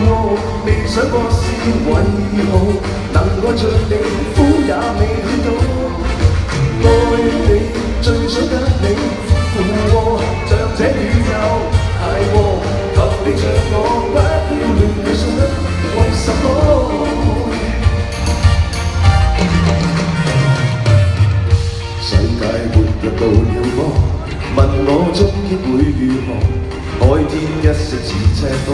禍，未想過是為何能愛着你，苦也未去到。愛你最想得你附和，像這宇宙諧和，求你像我不要亂去想，為什麼？世界末日到了麼？問我終結會如何？海天一色似赤裸，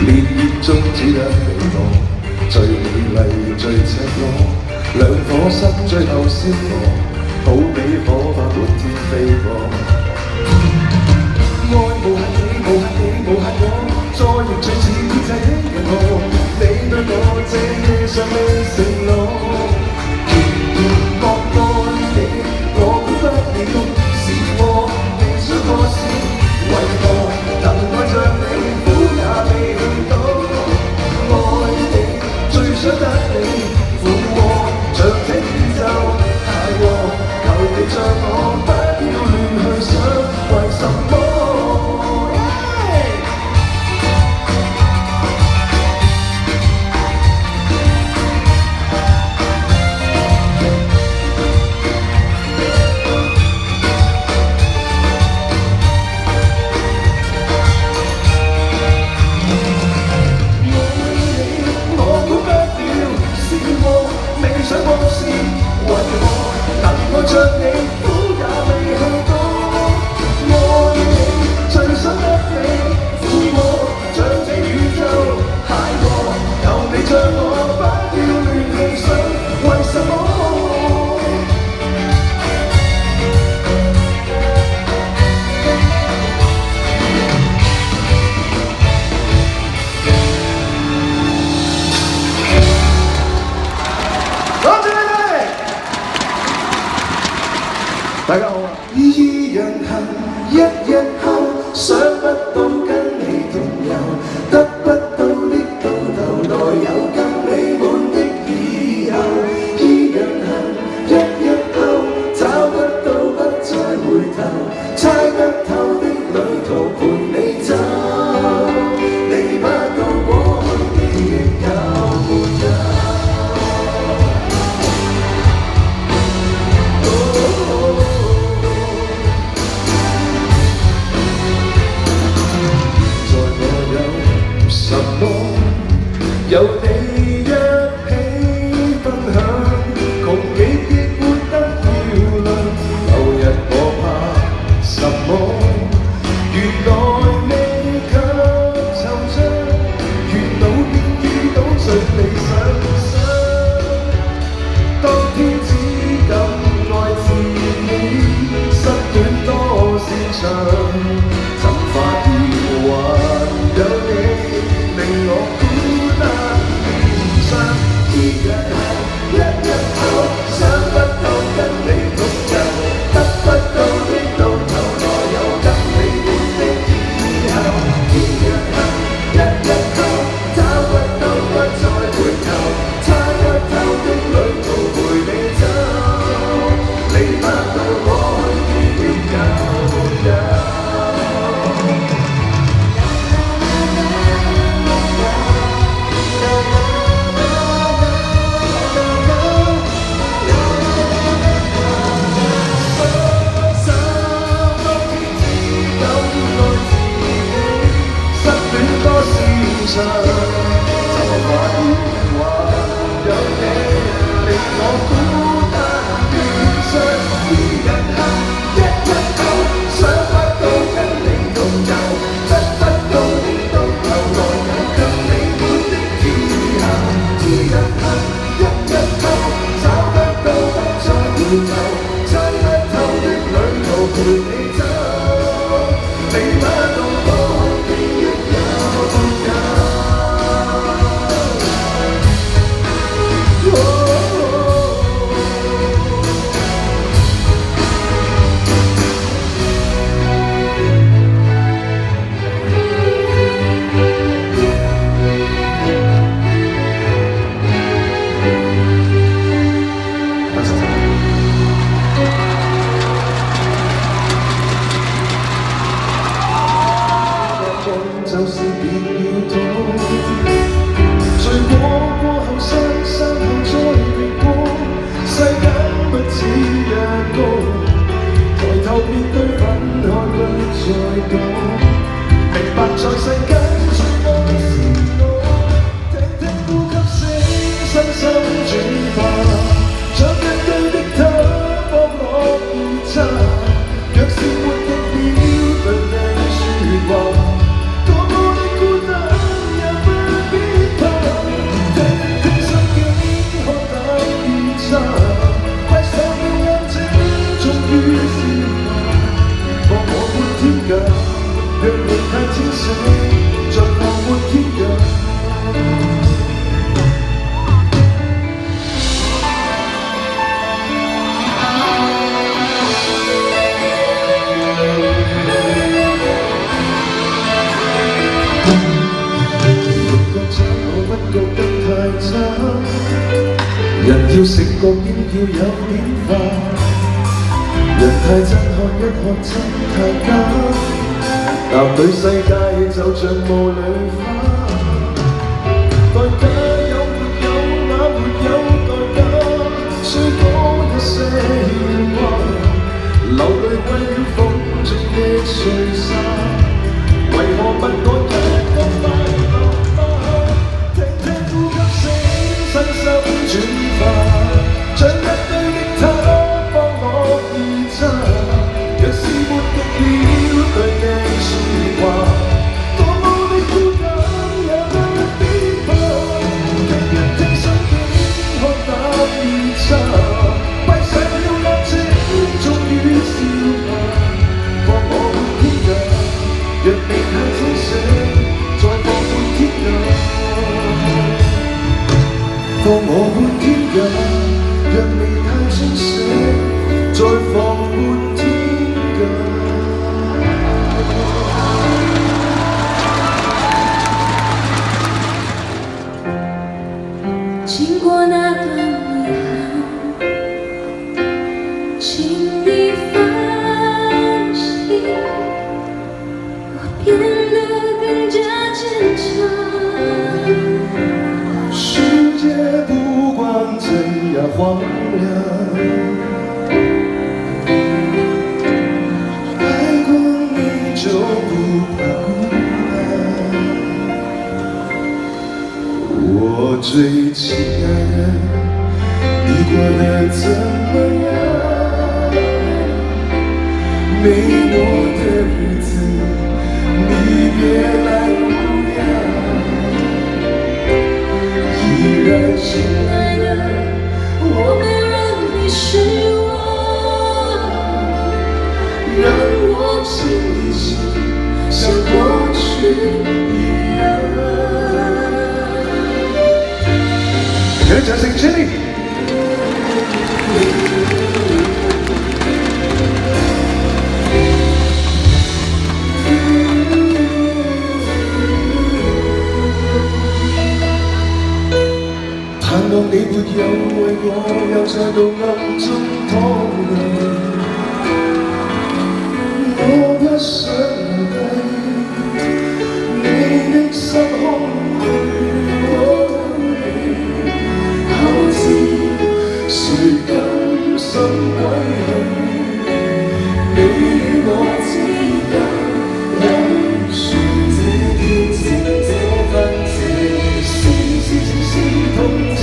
烈焰中只得你我，最美麗最赤裸，兩顆心最後消磨，好比火花滿天飛過。愛無限你，無限你，無限我，再凝聚似天際的銀河，你對我這夜尚未承諾。大家好啊！依樣恨，一日後想不到跟你同遊，得不到的到頭來有跟你滿的以後。依樣恨，一日後找不到不再回頭，猜不透的旅途陪你走，你不到過去記憶有沒有？有你一起分享，窮幾億活得漂亮。舊日我怕什麼？原來未及惆悵，沿路便遇到最理想。當天只敢愛自己，失戀多擅長，怎發現還有你令我。一日後想不到跟你同遊，得不到的到頭來有跟你滿的以後。天若黑，一日後找不到不再回頭，猜不透的旅途陪你走，你不到過去記憶有沒有？就發現還有你令我孤單變相。依日後一日後想不到跟你同遊，得不到的到頭來有跟你滿的以後。依日後一日後找不到不再回頭，猜不透的旅途陪你走，你不到過去記憶有沒有？覺得太差。人要食覺應要有變化，人太真看一看真太假，男女世界就像霧裏花，代價有沒有那沒有代價，雖多一些牽掛，流淚為了風中的碎沙，為何不趕一個快樂吧？聽聽呼吸聲，身心轉化，像一堆吉他幫我演奏，若是沒極了對你説話，多麼的孤單也不必怕，聽一聽心境看那變差，閉上了眼睛終於笑吧，放我滿天涯，若你太清醒，再放滿天涯，放我滿天涯，若你太清醒，再放滿天涯。经过那段遗憾，请你放心，我变得更加坚强。世界不管怎样荒凉，爱过你就不怕孤单。我最亲爱的，你过得怎么样？没我的日子，你别来无恙。依然亲爱的，我没让你失望，让我亲一亲，像过去一样。给掌聲 ，Jenny。盼望你沒有為我又再度暗中淌淚，我不想留低你的心空虛。後知誰甘心歸去？你與我之間有誰這天性這份情？是情是同親，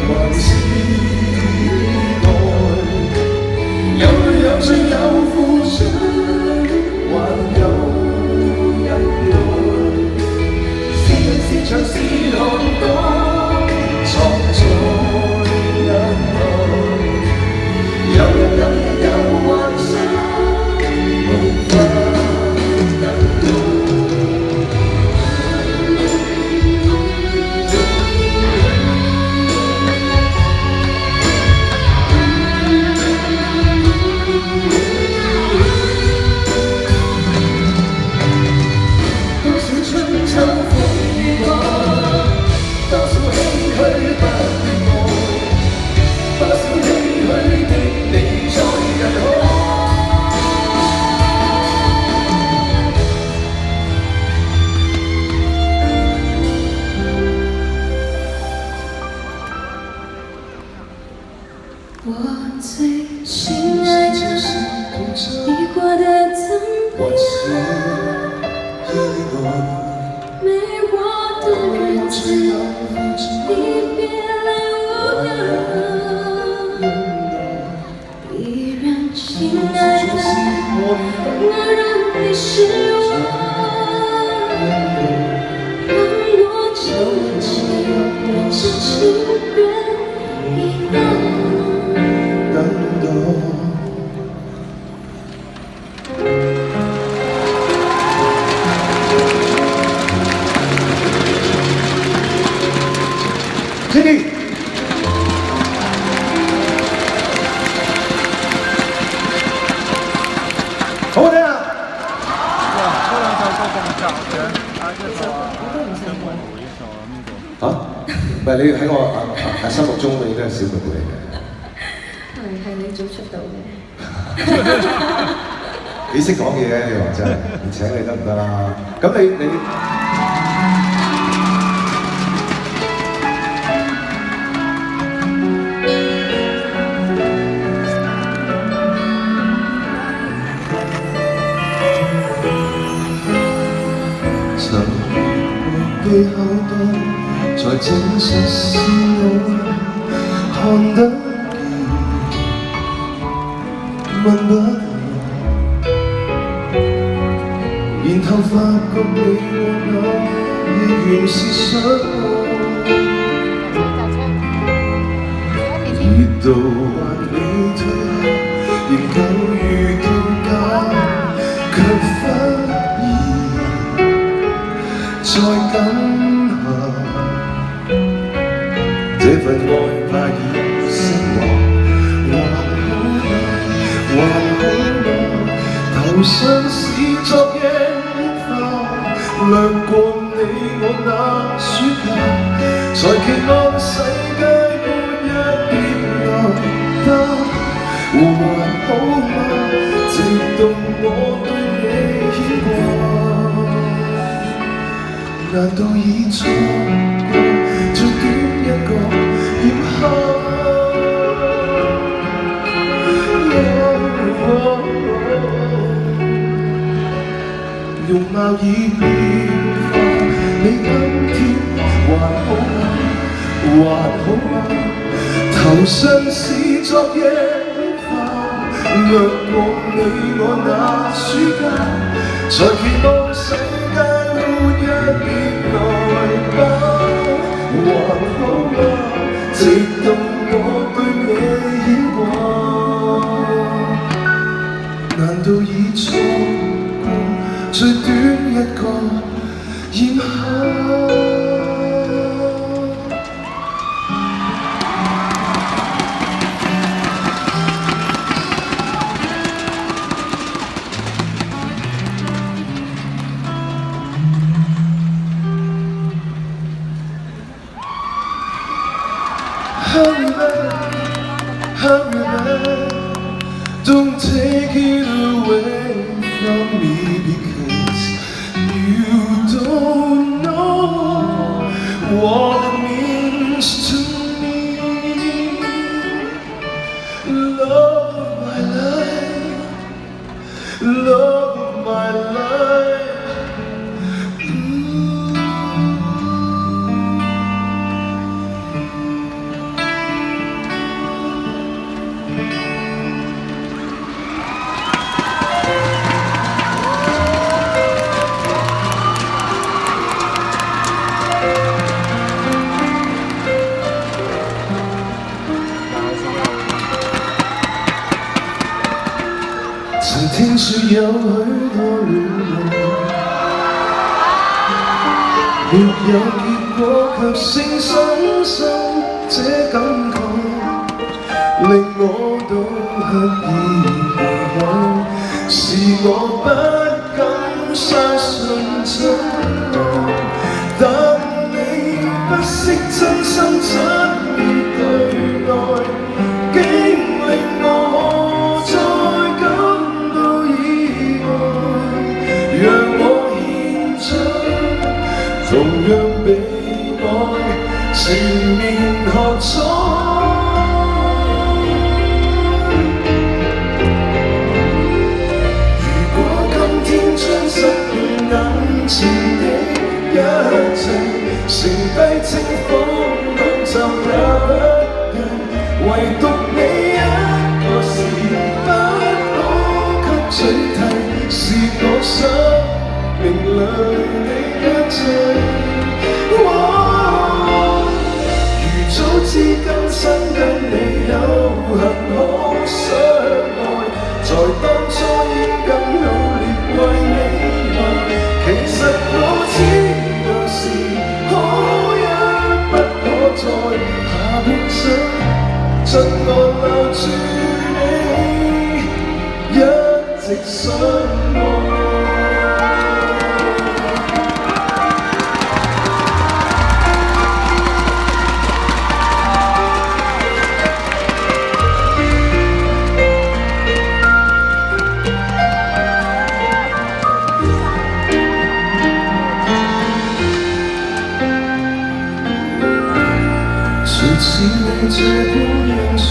還是愛？有淚有罪有付出，還有忍耐。是人是牆是浪蕩，藏在人內。有人有幻想，無法等待。多少春秋風雨過，多少唏噓不戀愛，多少唏噓的你在人海。我最亲爱的，你过得怎么样？没我的日子，你别来无恙。依然亲爱的，我让你失望，让我轻轻像情人一样。等待。Jenny， 好唔好聽啊？哇，嗰兩首歌咁夾嘅，啱一首啊，跟住冇一首咁個。嚇？唔係你喺我心目中你都係小妹妹嚟嘅。係你早出道嘅。幾識講嘢嘅你話真係，唔請你得唔得啦？咁你曾被好多，才證實是我看得見，問不來。然後發覺你和我亦原是相愛，熱度還未退下，仍舊遇到假，卻忽然再緊下，這份愛怕已升華，還好嗎？頭上是昨夜。掠過你我那暑假，才期望世界沒一別來得，還好嗎？直到我對你牽掛，難道已錯過最短一個夜黑？容貌已變化，你今天還好嗎？還好嗎？頭上是昨夜花，掠過你我那暑假，才期望世界沒一別來吧。還好嗎？直到我對你牽掛，難道已錯過最短一個炎夏？Hurry back, hurry back, don't take it away from me because you don't know what it means to me. Love of my life, love of my life.曾聽說有許多戀愛，沒有結果卻勝深深這感慨，令我都刻意避開，是我不敢相信真愛，但你不惜真心真意對待，竟令我再感讓我獻出，同樣被愛，全面喝彩。如果今天將失去眼前的一切，剩低清風兩袖也不計，唯獨你一個是不可給取替。是我生命裏的一切，如早知今生跟你有幸可相愛，在當初應更努力為你來。其實我知道是可一不可再，下半生盡我留住你，一直相愛。這般欣賞，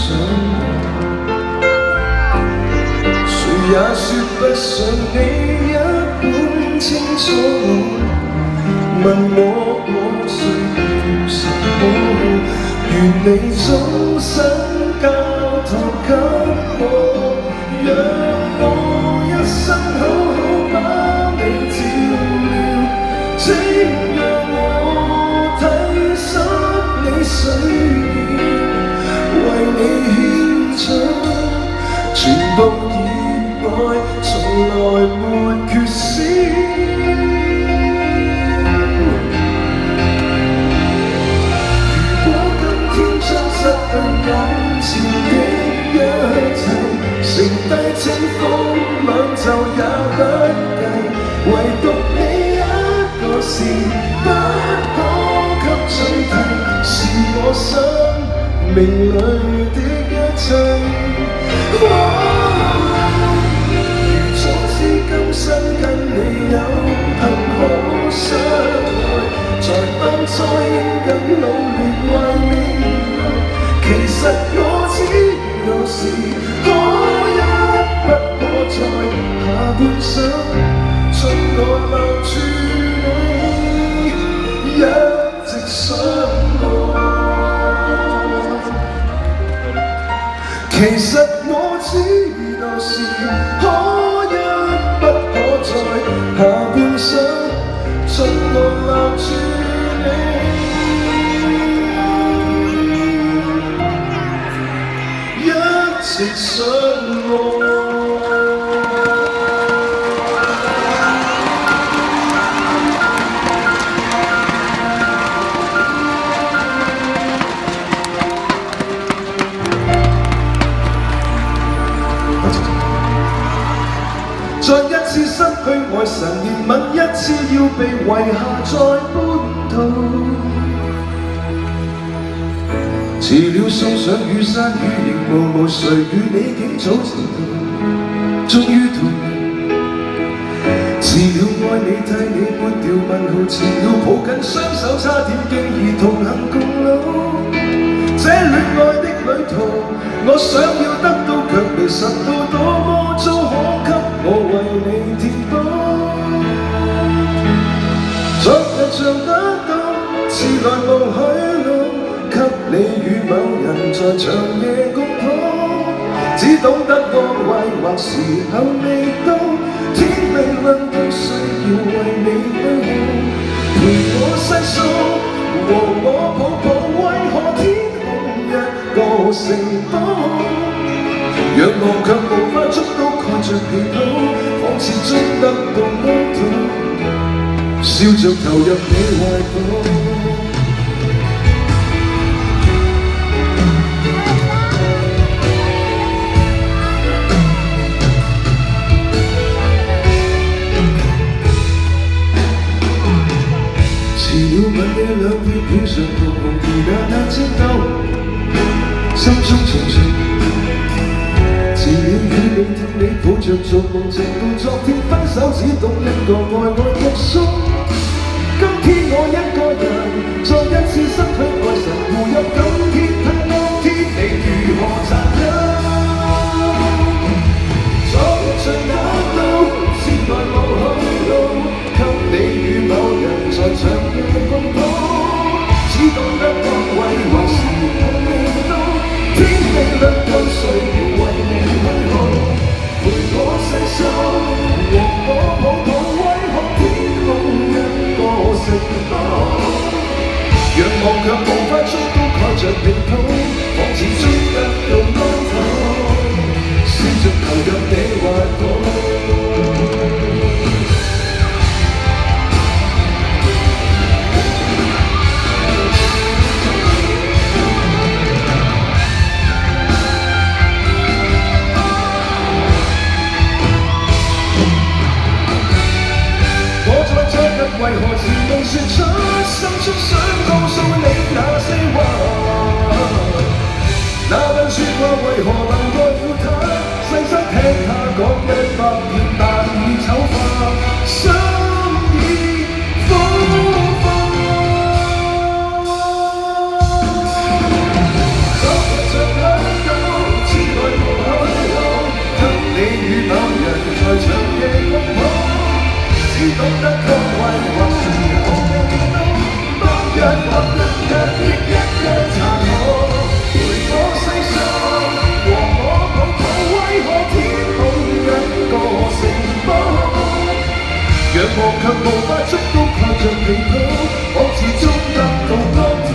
誰也說不上你一般清楚我，問我需要什麼，願你終身交託給我，讓我一生好好把你照料，請讓我體恤你需要，為你獻出全部熱愛，從來沒缺少。如果今天將失去眼前的一切，剩低清風兩袖也不計，唯獨你一個是不可給取替，是我生命裏的一切。如早知今生跟你有幸可相愛，在當初應更努力為你愛。其實我知道是可一不可再，下半生盡我留住你，一直想愛。其實我知道是可一不可再，下半生盡我留住你，一直想愛。再一次失去愛神憐憫，一次要被遺下在半途。遲了送上雨傘雨仍無誰與你竟早知道，終於同行。遲了愛你替你抹掉問號，遲了抱緊雙手差點經已同行共老。這戀愛的旅途，我想要得到卻未實到，多麼糟可給我為你填補。昨日像得到，遲來無許路，給你與某人在長夜共抱，只懂得安慰或時候未到，天未亮都需要為你去好，陪我細數和我抱抱，為何天個城堡，仰望卻無法捉到蓋着被鋪，仿似捉得到安土，笑着投入你懷抱。遲了吻你兩邊片上紅紅而那青豆。心中重重，遲了與你聽你抱着做夢，直到昨天分手只懂一個愛愛目送。今天我一個人，再一次失去愛神，步入今天太多天地如何殘忍。昨日像打賭，前來無去路，給你與某人在長夜共抱，只懂得安慰或是抱未到。天未亮都需要為你去好，陪我細數和我抱抱，為何天空一個城堡，仰望卻無法捉到蓋着被鋪，仿似捉得到安土，笑着投入你懷抱。為何遲未說出，心中想告訴你那或一日亦一日殘酷，陪我細數，和我抱抱，為何天空一個城堡？仰望卻無法觸到，靠着皮套，仿似終得到光土，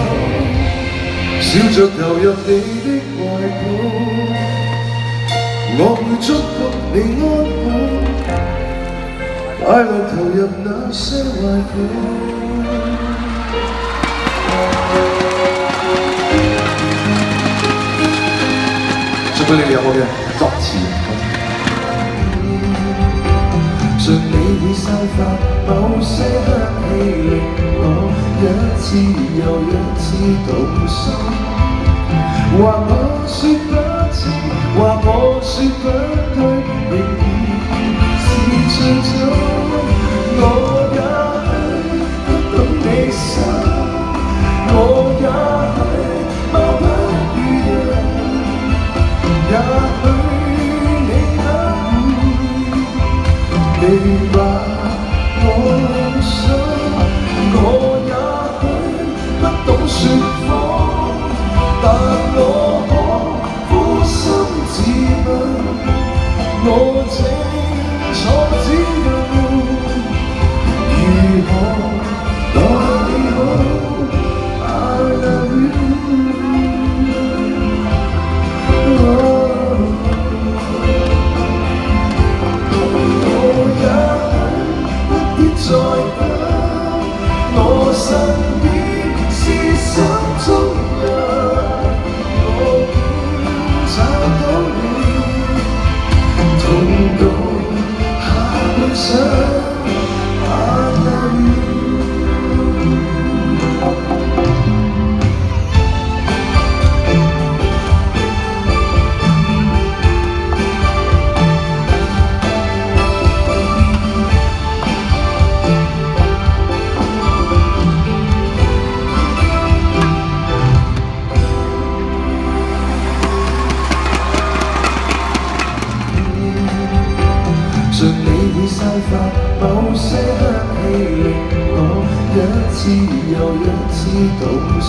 笑着投入你的懷抱，我會祝福你安好，快樂投入那些懷抱。祝福你哋有冇嘅作詞？像你會散發某些香氣，令我一次又一次動心。或我說不清，或我說不對，仍然是最終。我也許不懂你心，我也許貌不如人，也許你不會明白我心，我也許不懂說謊，但我可撫心自問，我清楚知道如何待你好。I love you。再等，我身邊是心中人，我會找到你，同渡下半生。I love you。像你會散發某些香氣，令我一次又一次動心。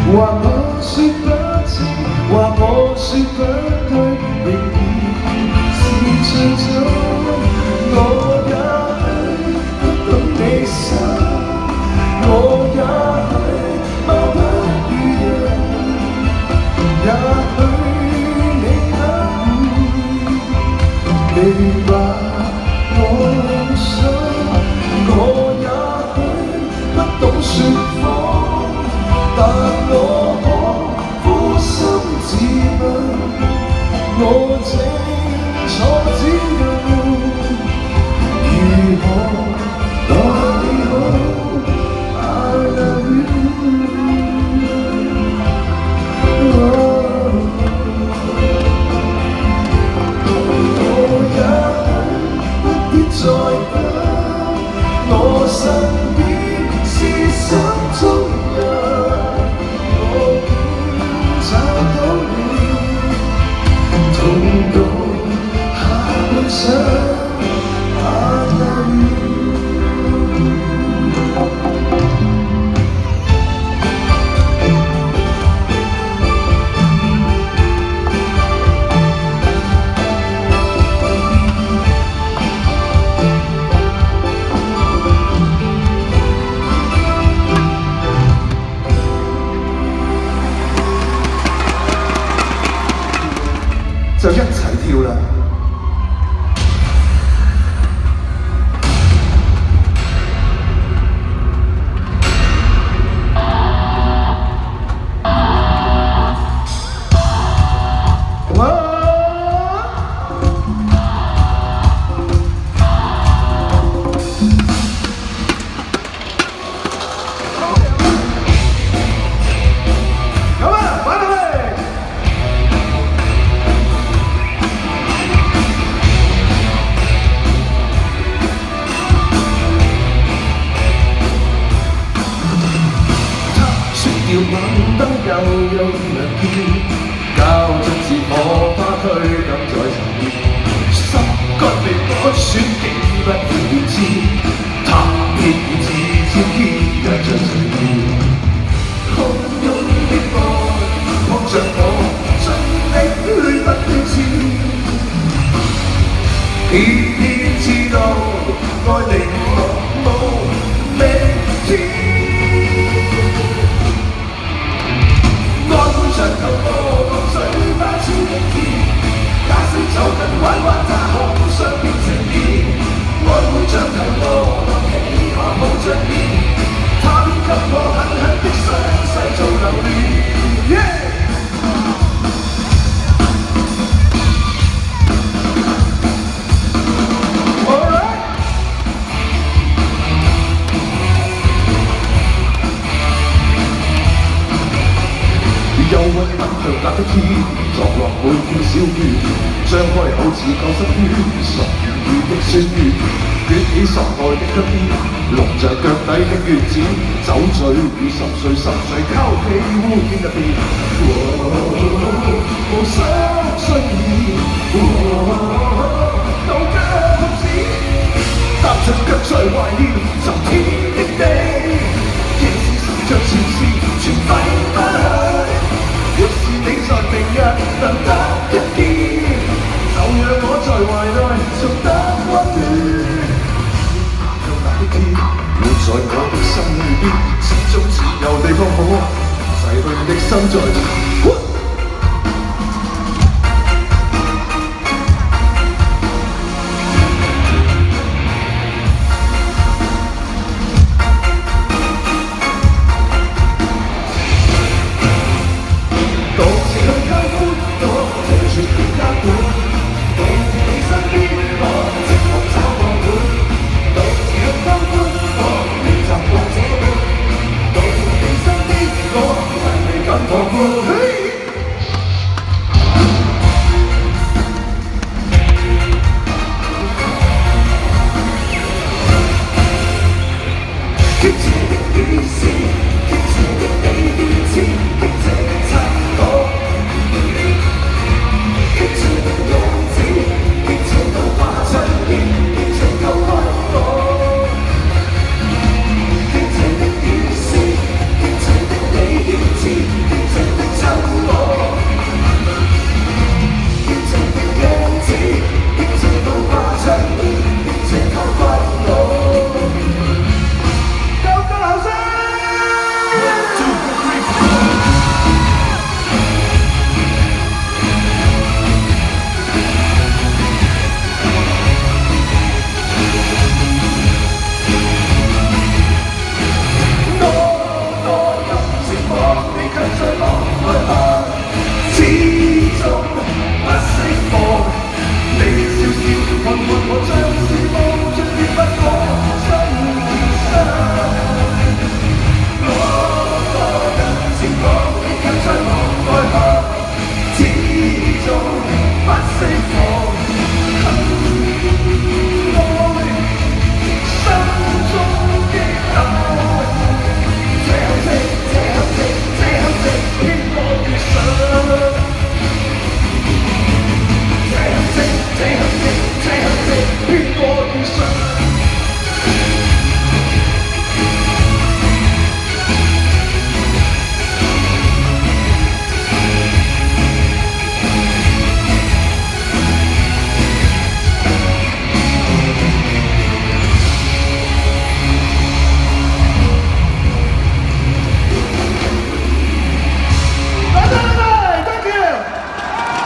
或我說不清，或我說不對，仍然是最終。我也許不懂你心，我也許貌不如人，也許你不明白我心，我也許不懂說謊，但我可撫心自問，我清楚知道如何待你好。I love you。再等，我身邊是心中人，我會找到你，同渡下半生。I love you。就一齊跳啦！要猛燈又用亮劍，交盡是火花驅趕在塵煙，心肝被我選，竟不會知，他偏偏似千千日像隨隔的天，撞落每片小雨，張開口似救生圈，十月的酸雨，捲起十愛的一邊，籠着腳底的月子，酒醉與10歲10歲交戲污點入邊，無心睡意，到家學子，踏着腳在懷念昨天的你，夜市守着前事全揮不去，若是你在明日能得一見，就讓我在懷內重得溫暖。強大的天活在我的心裏邊，始終只有地方可逝去的心在。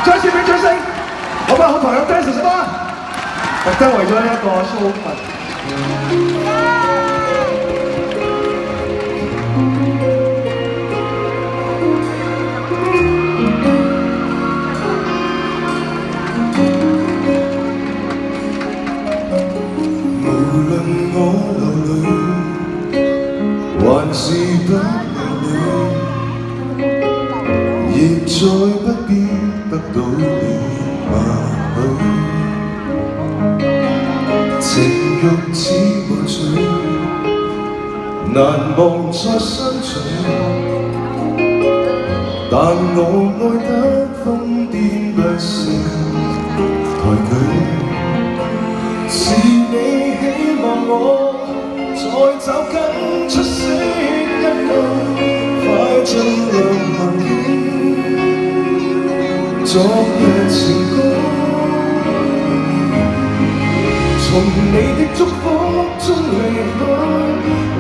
再次俾掌聲，好吧，好朋友 dance 先啦，特登為咗呢一個 show 群。無論我流淚，還是不流淚，亦再不必得到你默許，情欲似幻想，難忘再相隨，但我愛得瘋癲不勝抬舉，是你希望我再找緊出色一個，快進入夢境。昨日情歌，從你的祝福中離開，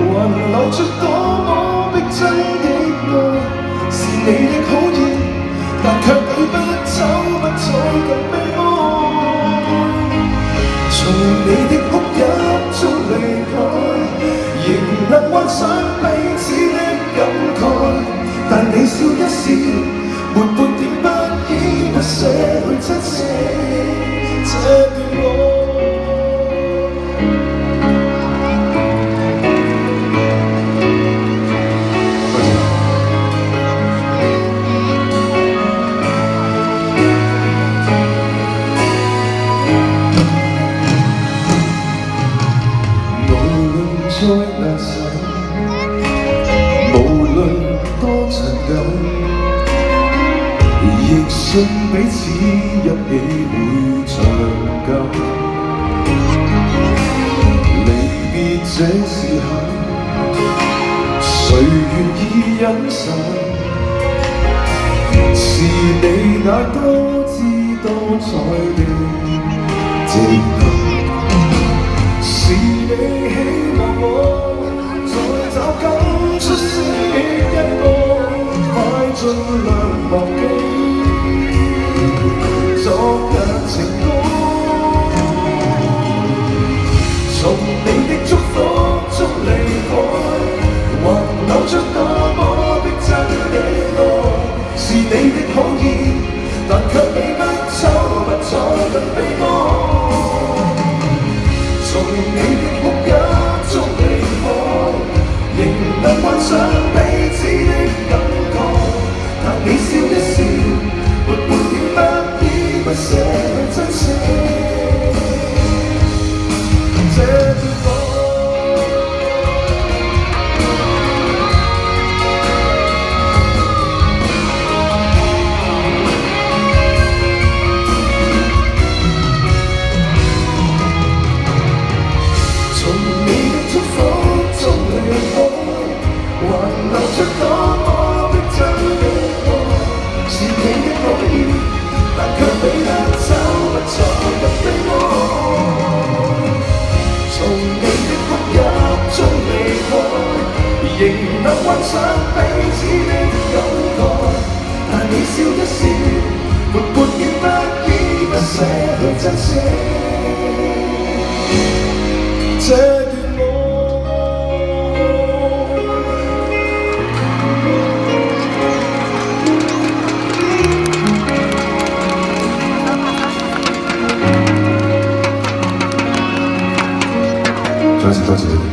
還流出多麼逼真的愛，是你的好意，但卻對不走，不再更悲哀。從你的屋泣中離開，仍能幻想彼此的感慨，但你笑一笑，沒半點不依不捨去珍惜這段愛。亦信彼此一起會長久。離別這時候，誰願意忍受？是你那多姿多彩的藉口，是你希望我再找更出色一個，快盡量忘記昨日情歌。從你的祝福中離開，還流出多麼的真的愛，是你的好意，但卻你不瞅不睬不悲哀。從你的哭泣中離開，仍能幻想彼此的感覺，但你笑一笑，沒半點不依不捨去珍惜。這段愛從你的祝福中離開，還流出多麼的真的愛，是你的好意，但卻比得走不錯不悲哀。從你的哭泣中離開，仍能幻想彼此的感覺，但你笑一笑，沒半點不依不捨去珍惜這段愛。再次多謝你哋。